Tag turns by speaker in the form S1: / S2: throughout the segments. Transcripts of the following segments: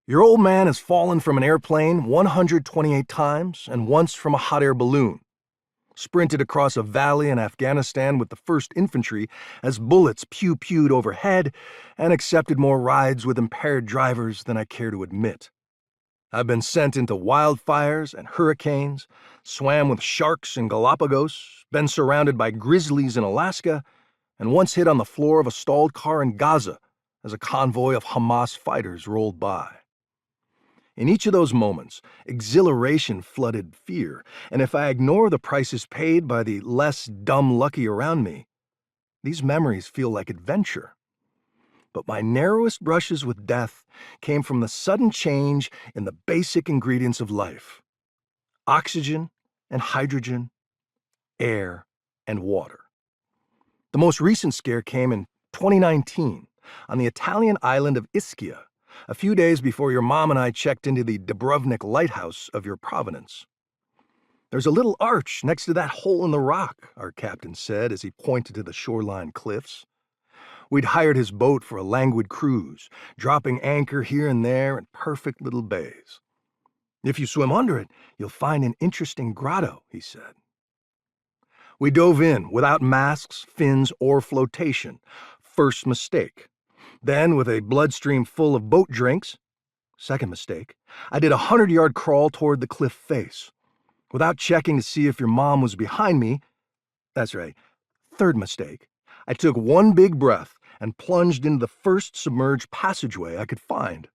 S1: Your old man has fallen from an airplane 128 times and once from a hot air balloon. Sprinted across a valley in Afghanistan with the 1st Infantry as bullets pew-pewed overhead, and accepted more rides with impaired drivers than I care to admit. I've been sent into wildfires and hurricanes, swam with sharks in Galapagos, been surrounded by grizzlies in Alaska, and once hid on the floor of a stalled car in Gaza as a convoy of Hamas fighters rolled by. In each of those moments, exhilaration flooded fear, and if I ignore the prices paid by the less dumb lucky around me, these memories feel like adventure. But my narrowest brushes with death came from the sudden change in the basic ingredients of life: oxygen and hydrogen, air and water. The most recent scare came in 2019 on the Italian island of Ischia, a few days before your mom and I checked into the Dubrovnik lighthouse of your provenance. "There's a little arch next to that hole in the rock," our captain said as he pointed to the shoreline cliffs. We'd hired his boat for a languid cruise, dropping anchor here and there in perfect little bays. "If you swim under it, you'll find an interesting grotto," he said. We dove in without masks, fins, or flotation. First mistake. Then, with a bloodstream full of boat drinks, second mistake, I did a 100-yard crawl toward the cliff face. Without checking to see if your mom was behind me, that's right, third mistake, I took one big breath and plunged into the first submerged passageway I could find.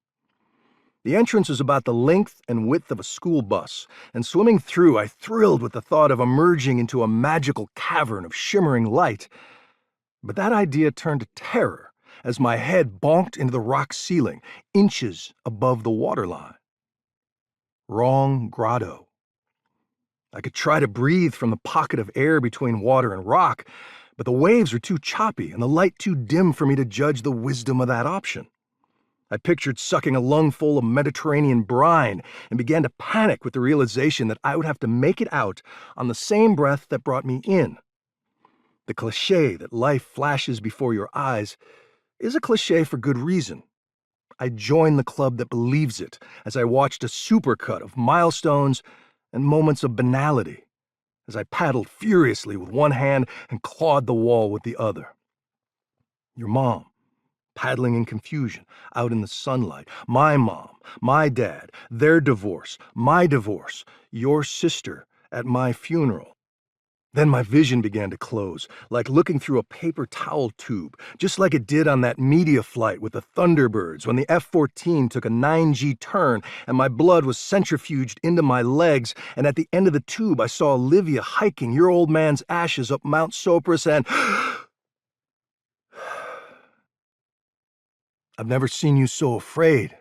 S1: The entrance was about the length and width of a school bus, and swimming through, I thrilled with the thought of emerging into a magical cavern of shimmering light. But that idea turned to terror as my head bonked into the rock ceiling, inches above the waterline. Wrong grotto. I could try to breathe from the pocket of air between water and rock, but the waves were too choppy and the light too dim for me to judge the wisdom of that option. I pictured sucking a lungful of Mediterranean brine and began to panic with the realization that I would have to make it out on the same breath that brought me in. The cliché that life flashes before your eyes is a cliché for good reason. I joined the club that believes it as I watched a supercut of milestones and moments of banality, as I paddled furiously with one hand and clawed the wall with the other. Your mom, paddling in confusion, out in the sunlight. My mom, my dad, their divorce, my divorce, your sister at my funeral. Then my vision began to close, like looking through a paper towel tube, just like it did on that media flight with the Thunderbirds when the F-14 took a 9G turn and my blood was centrifuged into my legs, and at the end of the tube I saw Olivia hiking your old man's ashes up Mount Sopris and... I've never seen you so afraid,